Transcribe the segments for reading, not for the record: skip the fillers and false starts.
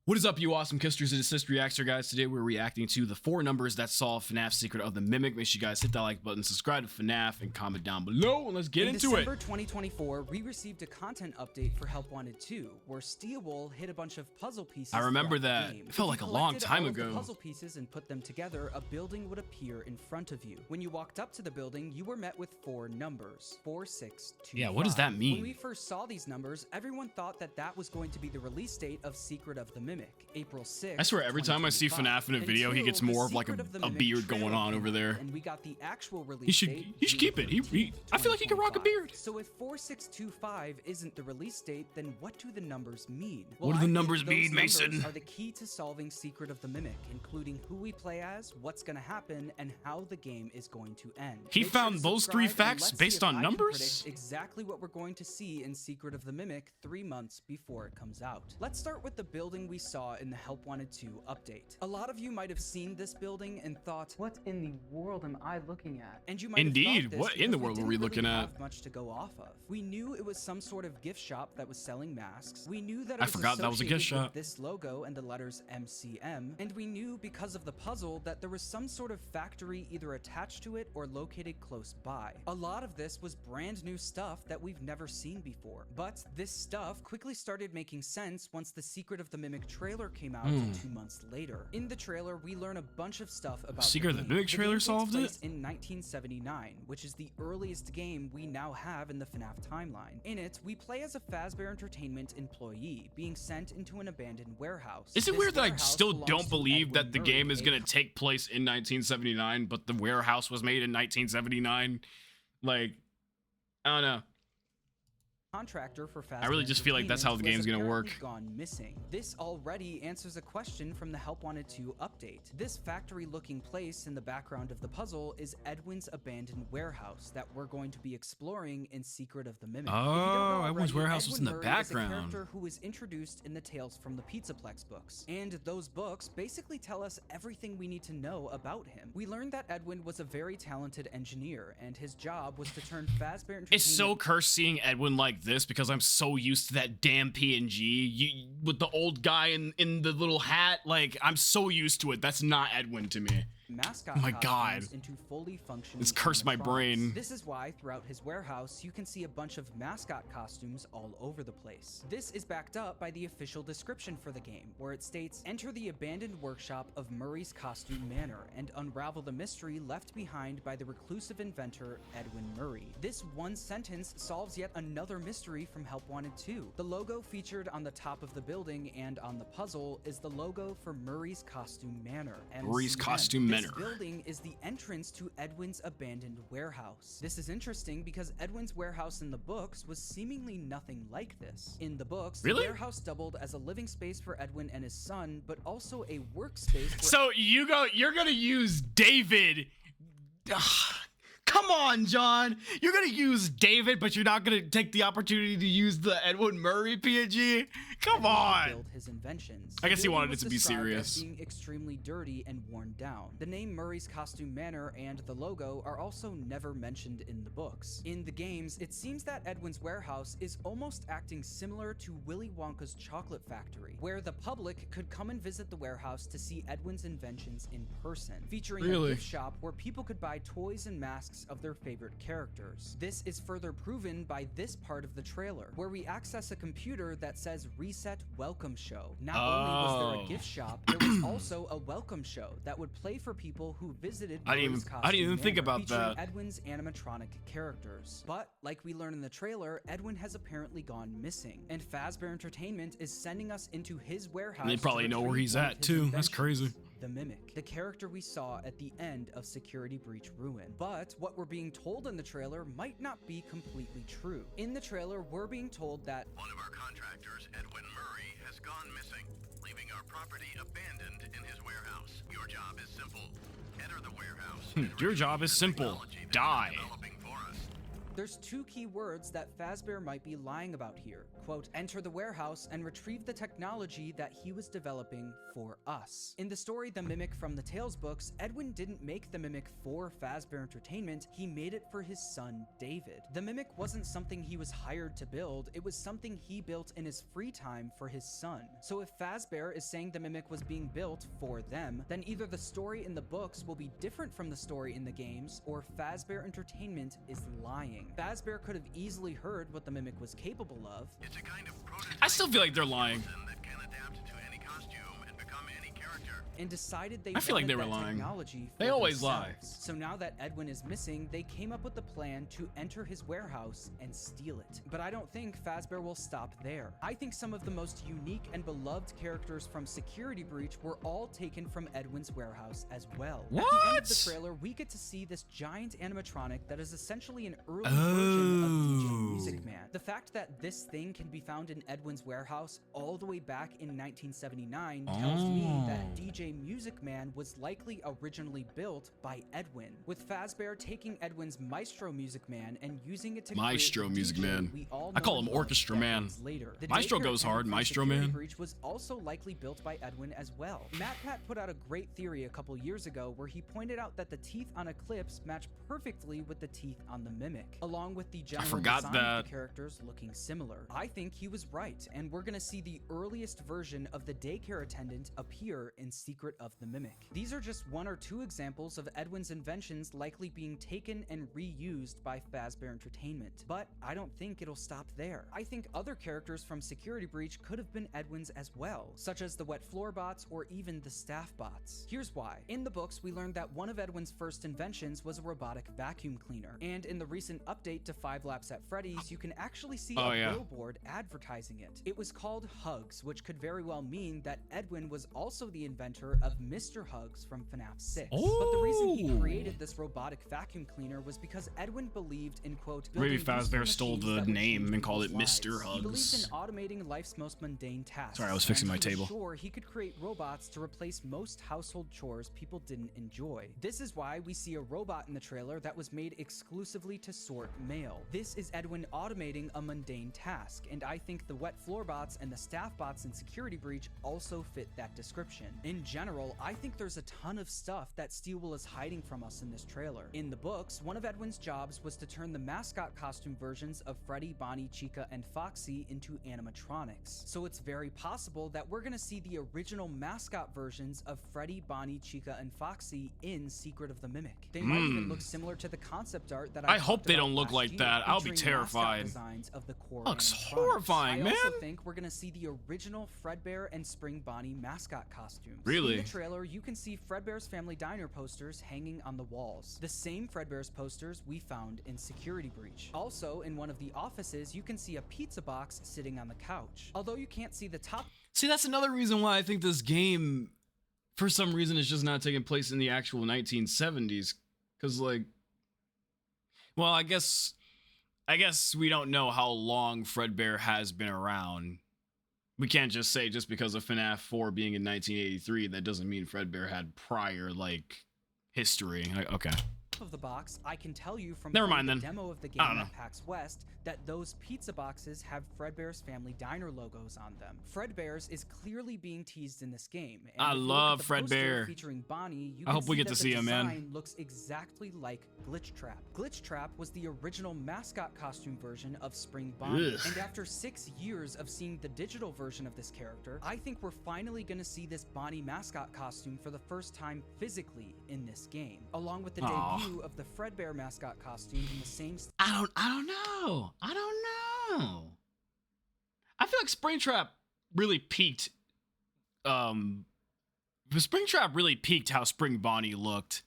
What is up, you awesome kisters? It is CistReactZ, guys. Today we're reacting to the 4 numbers that solve FNAF Secret of the Mimic. Make sure you guys hit that like button, subscribe to FNAF, and comment down below, and let's get into it. In December 2024, we received a content update for Help Wanted 2, where Steelwool hid a bunch of puzzle pieces. I remember that. It felt like a long time ago. The puzzle pieces and put them together, a building would appear in front of you. When you walked up to the building, you were met with 4 numbers: 4, 6, 2, Yeah, what does that mean? When we first saw these numbers, everyone thought that that was going to be the release date of Secret of the Mimic, April 6th. I swear, every time I see FNAF in a video, he gets more of like a beard going on over there. And we got the actual release date. He should keep it. I feel like he could rock a beard. So if 4625 isn't the release date, then what do the numbers mean? What do the numbers mean, Mason? Numbers are the key to solving Secret of the Mimic, including who we play as, what's going to happen, and how the game is going to end. He found those 3 facts based on numbers? Exactly what we're going to see in Secret of the Mimic 3 months before it comes out. Let's start with the building we saw in the Help Wanted 2 update. A lot of you might have seen this building and thought, what in the world am I looking at? And you might Indeed, have thought this what in the world were we looking really at? Have much to go off of. We knew it was some sort of gift shop that was selling masks. We knew that it I was forgot that was a gift associated shop. with this logo and the letters MCM, and we knew because of the puzzle that there was some sort of factory either attached to it or located close by. A lot of this was brand new stuff that we've never seen before, but this stuff quickly started making sense once the Secret of the Mimic trailer came out 2 months later. In the trailer, we learn a bunch of stuff about Secret of the Mimic trailer solved it? In 1979, which is the earliest game we now have in the FNAF timeline. In it, we play as a Fazbear Entertainment employee being sent into an abandoned warehouse. Is it weird that I still don't believe that the game is going to take place in 1979, but the warehouse was made in 1979? Like, I don't know. Contractor for Fazbear I really just feel like that's how the game's gonna work. Gone missing. This already answers a question from the Help Wanted 2 update. This factory-looking place in the background of the puzzle is Edwin's abandoned warehouse that we're going to be exploring in Secret of the Mimic. Oh, Edwin's warehouse was in the Edwin background. Murray is a character who was introduced in the Tales from the Pizzaplex books, and those books basically tell us everything we need to know about him. We learned that Edwin was a very talented engineer, and his job was to turn Fazbear Entertainment. It's so cursed seeing Edwin like this because I'm so used to that damn PNG with the old guy in the little hat. Like, I'm so used to it. That's not Edwin to me. Mascot oh my god, into fully functioning it's cursed my brain. This is why throughout his warehouse you can see a bunch of mascot costumes all over the place. This is backed up by the official description for the game, where it states, enter the abandoned workshop of Murray's Costume Manor and unravel the mystery left behind by the reclusive inventor Edwin Murray. This one sentence solves yet another mystery from Help Wanted 2. The logo featured on the top of the building and on the puzzle is the logo for Murray's Costume Manor. Murray's Costume Manor. This building is the entrance to Edwin's abandoned warehouse. This is interesting because Edwin's warehouse in the books was seemingly nothing like this. In the books, the warehouse doubled as a living space for Edwin and his son, but also a workspace for— So you're gonna use David. Come on, John. You're gonna use David, but you're not gonna take the opportunity to use the Edwin Murray PNG? Come on. Build his inventions. I guess he wanted it to be serious. Being extremely dirty and worn down. The name Murray's Costume Manor and the logo are also never mentioned in the books. In the games, it seems that Edwin's warehouse is almost acting similar to Willy Wonka's chocolate factory, where the public could come and visit the warehouse to see Edwin's inventions in person, featuring a gift shop where people could buy toys and masks of their favorite characters. This is further proven by this part of the trailer, where we access a computer that says Reset Welcome Show. Not only was there a gift shop, there was also a welcome show that would play for people who visited I didn't even think about that. Edwin's animatronic characters. But like we learn in the trailer, Edwin has apparently gone missing, and Fazbear Entertainment is sending us into his warehouse. And they probably know where he's at too. That's crazy. The Mimic, the character we saw at the end of Security Breach Ruin. But what we're being told in the trailer might not be completely true. In the trailer, we're being told that one of our contractors, Edwin Murray, has gone missing, leaving our property abandoned in his warehouse. Your job is simple. Enter the warehouse. Your job is simple. Die. There's two key words that Fazbear might be lying about here. Quote, enter the warehouse and retrieve the technology that he was developing for us. In the story The Mimic from the Tales books, Edwin didn't make the Mimic for Fazbear Entertainment, he made it for his son, David. The Mimic wasn't something he was hired to build, it was something he built in his free time for his son. So if Fazbear is saying the Mimic was being built for them, then either the story in the books will be different from the story in the games, or Fazbear Entertainment is lying. Fazbear could have easily heard what the Mimic was capable of. It's a kind of prototype I still feel like they're lying. that can adapt to any costume and become any character. And decided they I feel like wanted they were that lying. technology They for always lie. themselves. So now that Edwin is missing, they came up with the plan to enter his warehouse and steal it. But I don't think Fazbear will stop there. I think some of the most unique and beloved characters from Security Breach were all taken from Edwin's warehouse as well. At the end of the What? trailer, we get to see this giant animatronic that is essentially an early version of DJ Music Man. The fact that this thing can be found in Edwin's warehouse all the way back in 1979 tells me that DJ Music Man was likely originally built by Edwin, with Fazbear taking Edwin's Maestro Music Man and using it to Maestro create the Music DJ Man. we all I know call and him love Orchestra Man. decades Later. The Maestro daycare goes hard, attendant from Maestro Security Man. Breach was also likely built by Edwin as well. MatPat put out a great theory a couple years ago where he pointed out that the teeth on Eclipse match perfectly with the teeth on the Mimic, along with the general forgot design that. of the characters looking similar. I think he was right, and we're gonna see the earliest version of the daycare attendant appear in Secret of the Mimic. These are just one or two examples of Edwin's inventions likely being taken and reused by Fazbear Entertainment, but I don't think it'll stop there. I think other characters from Security Breach could have been Edwin's as well, such as the wet floor bots or even the staff bots. Here's why. In the books, we learned that one of Edwin's first inventions was a robotic vacuum cleaner, and in the recent update to 5 Laps at Freddy's, you can actually see a billboard advertising it. It was called Hugs, which could very well mean that Edwin was also the inventor of Mr. Hugs from FNAF 6. But the reason he created this robotic vacuum cleaner was because Edwin believed in, quote, Maybe building Fazbear useful stole machines the that would name change and called it people's Mr. lives. He believed Hugs. in automating life's most mundane tasks. Sorry, I was fixing and my he table. was sure he could create robots to replace most household chores people didn't enjoy. This is why we see a robot in the trailer that was made exclusively to sort mail. This is Edwin automating a mundane task, and I think the wet floor bots and the staff bots in Security Breach also fit that description. In general, I think there's a ton of stuff that Steelwool is hiding from us in this trailer. In the books, one of Edwin's jobs was to turn the mascot costume versions of Freddy, Bonnie, Chica, and Foxy into animatronics. So it's very possible that we're gonna see the original mascot versions of Freddy, Bonnie, Chica, and Foxy in Secret of the Mimic. They might even look similar to the concept art that I hope talked they about don't look last like year, that. I'll be featuring mascot terrified. designs of the core Looks animatronics. horrifying, I also man. think we're gonna see the original Fredbear and Spring Bonnie mascot costumes. Really? In the trailer, you can see Fredbear's Family Diner posters hanging on the walls. The same Fredbear's posters we found in Security Breach. Also, in one of the offices, you can see a pizza box sitting on the couch. Although you can't see the top See, that's another reason why I think this game, for some reason, is just not taking place in the actual 1970s. Because, like, well, I guess we don't know how long Fredbear has been around. We can't just say just because of FNAF 4 being in 1983, that doesn't mean Fredbear had prior, like, history. Like, okay. of the box, I can tell you from Never playing mind the then. demo of the game I don't know. at PAX West that those pizza boxes have Fredbear's Family Diner logos on them. Fredbear's is clearly being teased in this game. And I if you look love at the poster Fredbear. featuring Bonnie, you I can hope we see get that to the see him, man. design looks exactly like Glitch Trap. Glitch Trap was the original mascot costume version of Spring Bonnie. Ugh. And after 6 years of seeing the digital version of this character, I think we're finally going to see this Bonnie mascot costume for the first time physically in this game, along with the Aw. debut of the Fredbear mascot costume in the same I don't know. I feel like Springtrap really peaked. Springtrap really peaked how Spring Bonnie looked.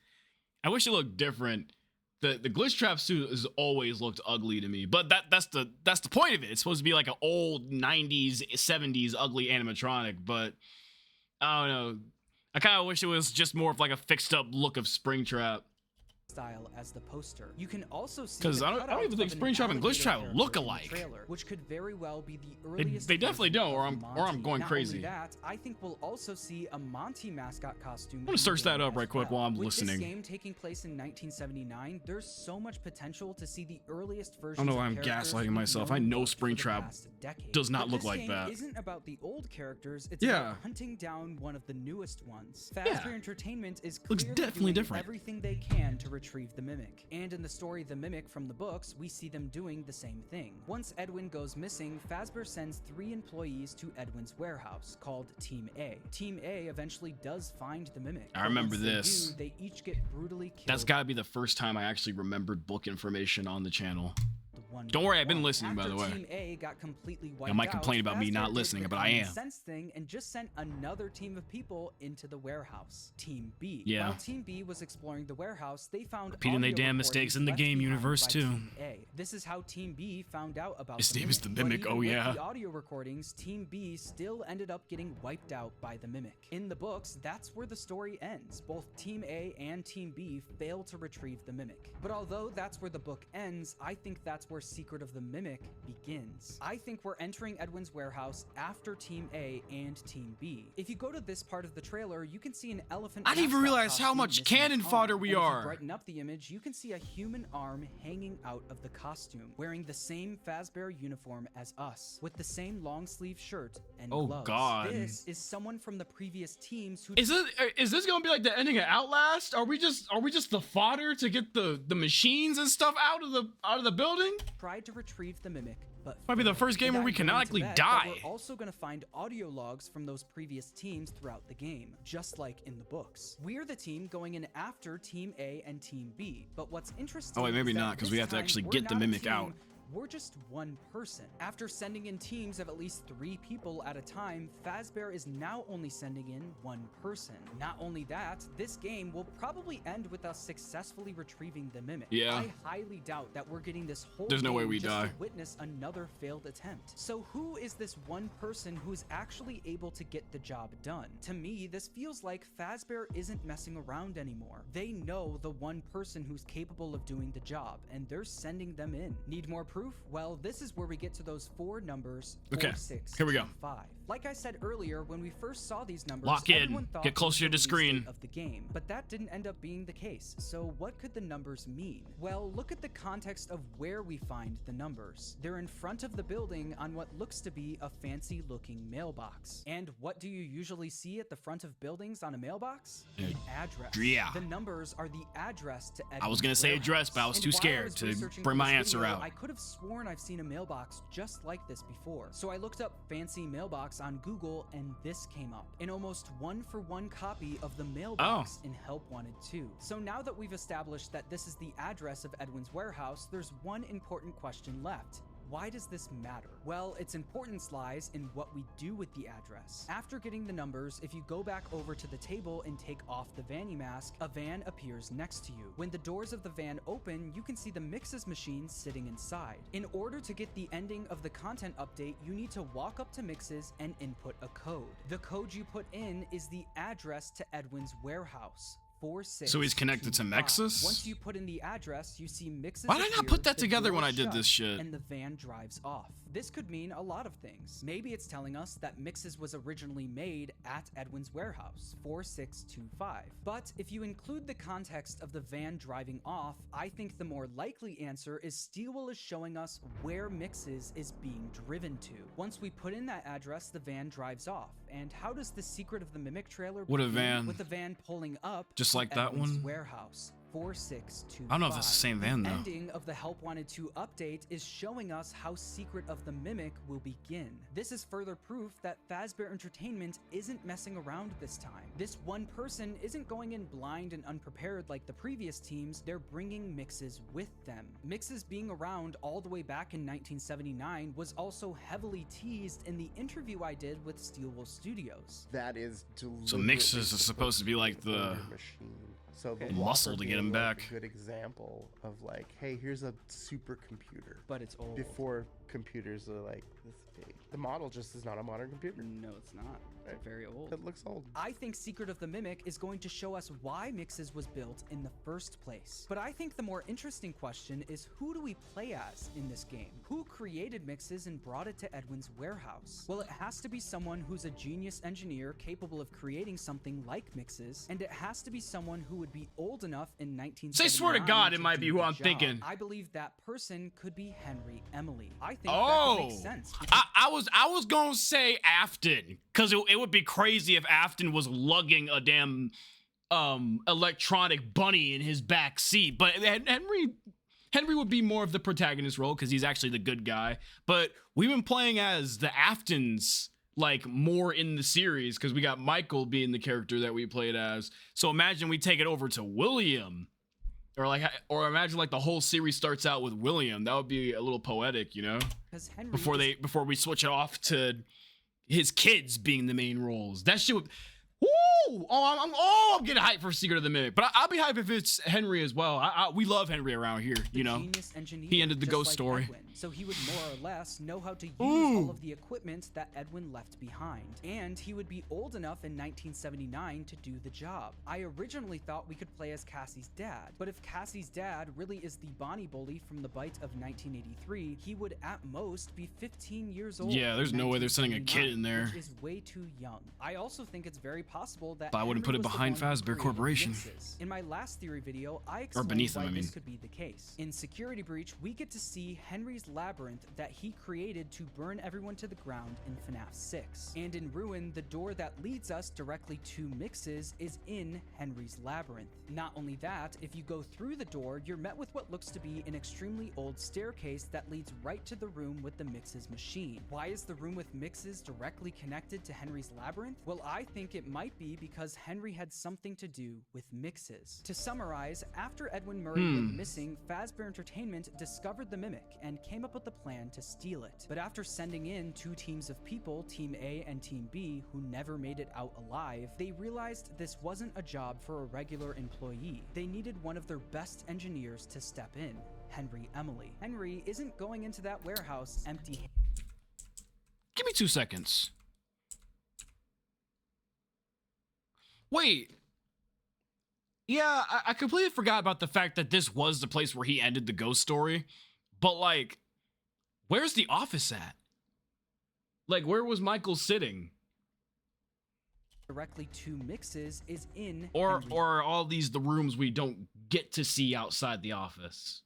I wish it looked different. The Glitch Trap suit has always looked ugly to me, but that's the point of it. It's supposed to be like an old 90s, 70s ugly animatronic, but I don't know. I kind of wish it was just more of like a fixed up look of Springtrap. style as the poster. You can also see 'Cause the I don't even cutouts think of an Springtrap and alligator Glitchtrap character look in the alike. trailer, which could very well be the earliest. They definitely version don't, or of I'm Monty. going Not crazy. only that, I think we'll also see a Monty mascot costume. I'm gonna search that up right quick while I'm With listening. this game taking place in 1979, there's so much potential to see the earliest versions. I don't know why of I'm characters gaslighting we've myself. known I know worked for the Springtrap past decade. does not But look this like game that. Isn't about the old characters. It's Yeah. about hunting down one of the newest ones. Yeah. Fazbear Entertainment is Looks clearly definitely doing different. everything they can to retrieve the mimic. And in the story The Mimic from the books, we see them doing the same thing. Once Edwin goes missing, Fazbear sends 3 employees to Edwin's warehouse, called Team A. Team A eventually does find the mimic. I but remember once they this. do, they each get brutally killed. That's gotta be the first time I actually remembered book information on the channel. the one Don't worry, I've been one. listening, by After the way. Team A got completely wiped Y'all might out, complain about me Fazbear not did listening, the but I common am. sense thing and just sent another team of people into the warehouse. Team B. Yeah. While Team B was exploring the warehouse, they found Repeating they audio damn recordings mistakes in the left game behind universe, by too. Team A. This is how Team B found out about His the name is the But Mimic, even oh with yeah. the audio recordings, Team B still ended up getting wiped out by the Mimic. In the books, that's where the story ends. Both Team A and Team B fail to retrieve the Mimic. But although that's where the book ends, I think that's where Secret of the Mimic begins. I think we're entering Edwin's warehouse after Team A and Team B. If you go to this part of the trailer, you can see an elephant. I didn't even mascot realize how costume much missing cannon its fodder arm. we And if you are. brighten up the image, you can see a human arm hanging out of the costume, wearing the same Fazbear uniform as us, with the same long sleeve shirt and Oh, gloves. God. This is someone from the previous teams who Is this gonna be like the ending of Outlast? Are we just the fodder to get the machines and stuff out of the building? tried to retrieve the mimic, but Might be the failed. first game And where we I'm going to canonically bet that die. We're also going to find audio logs from those previous teams throughout the game, just like in the books. We're the team going in after Team A and Team B, but what's interesting Oh, wait, maybe is that not, 'cause we this have to time, actually we're get the not a mimic team, out. We're just one person. After sending in teams of at least 3 people at a time, Fazbear is now only sending in 1 person. Not only that, this game will probably end with us successfully retrieving the mimic. Yeah. I highly doubt that we're getting this whole There's no way game we just die. to witness another failed attempt. So who is this one person who's actually able to get the job done? To me, this feels like Fazbear isn't messing around anymore. They know the one person who's capable of doing the job, and they're sending them in. Need more proof? Well, this is where we get to those 4 numbers, 4, Okay, 6, here we go. 2, 5. Like I said earlier, when we first saw these numbers, Lock in. everyone thought Get closer it was to the release screen. date of the game, but that didn't end up being the case. So what could the numbers mean? Well, look at the context of where we find the numbers. They're in front of the building on what looks to be a fancy looking mailbox. And what do you usually see at the front of buildings on a mailbox? An address. Yeah. The numbers are the address to Edwin's I was gonna say warehouse. address, but I was And too while I scared was to researching bring for my this answer video, out. I could have sworn I've seen a mailbox just like this before. So I looked up fancy mailbox on Google and this came up. An almost 1-for-1 copy of the mailbox in Help Wanted 2. So now that we've established that this is the address of Edwin's warehouse, there's one important question left. Why does this matter? Well, its importance lies in what we do with the address. After getting the numbers, if you go back over to the table and take off the Vanny mask, a van appears next to you. When the doors of the van open, you can see the MXES machine sitting inside. In order to get the ending of the content update, you need to walk up to MXES and input a code. The code you put in is the address to Edwin's warehouse. 4625. So he's connected to MXES? Once you put in the address, you see MXES. Why did I not appear, put that the together door when I did shut, this shit? And the van drives off. This could mean a lot of things. Maybe it's telling us that MXES was originally made at Edwin's warehouse, 4625. But if you include the context of the van driving off, I think the more likely answer is Steelwell is showing us where MXES is being driven to. Once we put in that address, the van drives off. And how does the Secret of the Mimic trailer What a begin? van. With the van pulling up Just to like that Edwin's one? warehouse. 4625. I don't know if it's the same van, though. Ending of the Help Wanted 2 update is showing us how Secret of the Mimic will begin. This is further proof that Fazbear Entertainment isn't messing around this time. This one person isn't going in blind and unprepared like the previous teams, they're bringing MXES with them. MXES being around all the way back in 1979 was also heavily teased in the interview I did with Steelwell Studios. That is So deliberately MXES is supposed to be like the machine. So the muscle Walker to get him being, like, back. a good example of like, hey, here's a supercomputer. But it's old. Before computers are like this big. The model just is not a modern computer. No, it's not. They're very old. It looks old. I think Secret of the Mimic is going to show us why MXES was built in the first place. But I think the more interesting question is, who do we play as in this game? Who created MXES and brought it to Edwin's warehouse? Well, it has to be someone who's a genius engineer capable of creating something like MXES, and it has to be someone who would be old enough in 1979. Say, swear to God, it might be do who the I'm job. thinking. I believe that person could be Henry Emily. I think that could make sense. I was gonna say Afton, because it would be crazy if Afton was lugging a damn electronic bunny in his back seat, but Henry would be more of the protagonist role because he's actually the good guy. But we've been playing as the Aftons like more in the series because we got Michael being the character that we played as. So imagine we take it over to William. Or imagine like the whole series starts out with William. That would be a little poetic, you know? Before we switch it off to his kids being the main roles. That shit would. Woo! I'm getting hyped for Secret of the Mimic, but I'll be hyped if it's Henry as well. We love Henry around here, you know. He ended the ghost story. Edwin, so he would more or less know how to use all of the equipment that Edwin left behind, and he would be old enough in 1979 to do the job. I originally thought we could play as Cassie's dad, but if Cassie's dad really is the Bonnie bully from the Bite of 1983, he would at most be 15 years old. Yeah, there's no way they're sending a kid in there. Which is way too young. I also think it's very possible that but I wouldn't put it behind Fazbear Corporation. In my last theory video, I explained why this could be the case. In Security Breach, we get to see Henry's labyrinth that he created to burn everyone to the ground in FNAF 6. And in Ruin, the door that leads us directly to MXES is in Henry's labyrinth. Not only that, if you go through the door, you're met with what looks to be an extremely old staircase that leads right to the room with the MXES machine. Why is the room with MXES directly connected to Henry's labyrinth? Well, I think it might be because Henry had something to do with MXES. To summarize, after Edwin Murray went missing, Fazbear Entertainment discovered the Mimic and came up with the plan to steal it. But after sending in two teams of people, Team A and Team B, who never made it out alive, they realized this wasn't a job for a regular employee. They needed one of their best engineers to step in, Henry Emily. Henry isn't going into that warehouse empty-handed. Give me 2 seconds. Wait. Yeah, I completely forgot about the fact that this was the place where he ended the ghost story. But, like, where's the office at? Like, where was Michael sitting? Directly to MXES is in or are all these the rooms we don't get to see outside the office?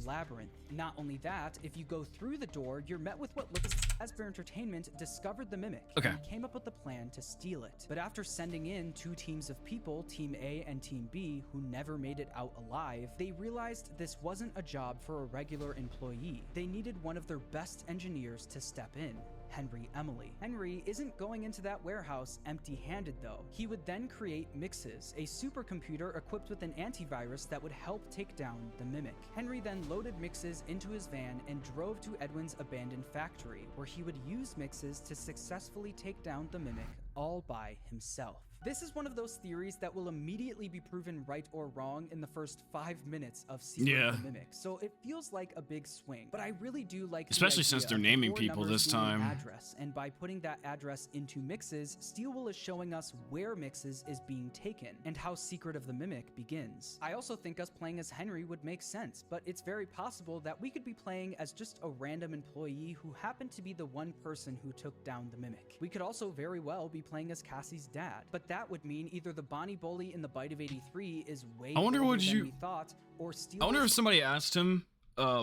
Labyrinth. Not only that, if you go through the door, you're met with what looks as Fazbear Entertainment discovered the Mimic and came up with the plan to steal it. But after sending in two teams of people, Team A and Team B, who never made it out alive, they realized this wasn't a job for a regular employee. They needed one of their best engineers to step in, Henry Emily. Henry isn't going into that warehouse empty-handed though. He would then create MXES, a supercomputer equipped with an antivirus that would help take down the Mimic. Henry then loaded MXES into his van and drove to Edwin's abandoned factory, where he would use MXES to successfully take down the Mimic all by himself. This is one of those theories that will immediately be proven right or wrong in the first 5 minutes of Secret of the Mimic, so it feels like a big swing. But I really do like especially since they're naming people this time. Address, and by putting that address into MXES, Steelwool is showing us where MXES is being taken and how Secret of the Mimic begins. I also think us playing as Henry would make sense, but it's very possible that we could be playing as just a random employee who happened to be the one person who took down the Mimic. We could also very well be playing as Cassie's dad, but that would mean either the Bonnie bully in the Bite of 83 is way older than we thought, or Steel. I wonder if somebody asked him. I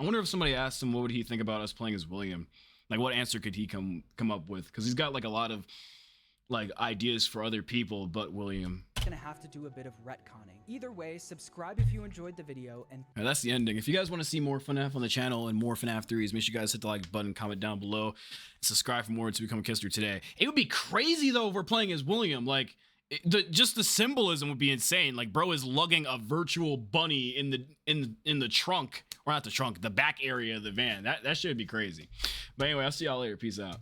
wonder if somebody asked him what would he think about us playing as William. Like, what answer could he come up with? Because he's got like a lot of like ideas for other people, but William. Gonna have to do a bit of retconning. Either way, subscribe if you enjoyed the video, and that's the ending. If you guys want to see more FNAF on the channel and more FNAF 3s, make sure you guys hit the like button, comment down below, and subscribe for more to become a Kister today. It would be crazy though if we're playing as William. Like, just the symbolism would be insane. Like, bro is lugging a virtual bunny in the trunk, or not the trunk, the back area of the van. That should be crazy. But anyway, I'll see y'all later. Peace out.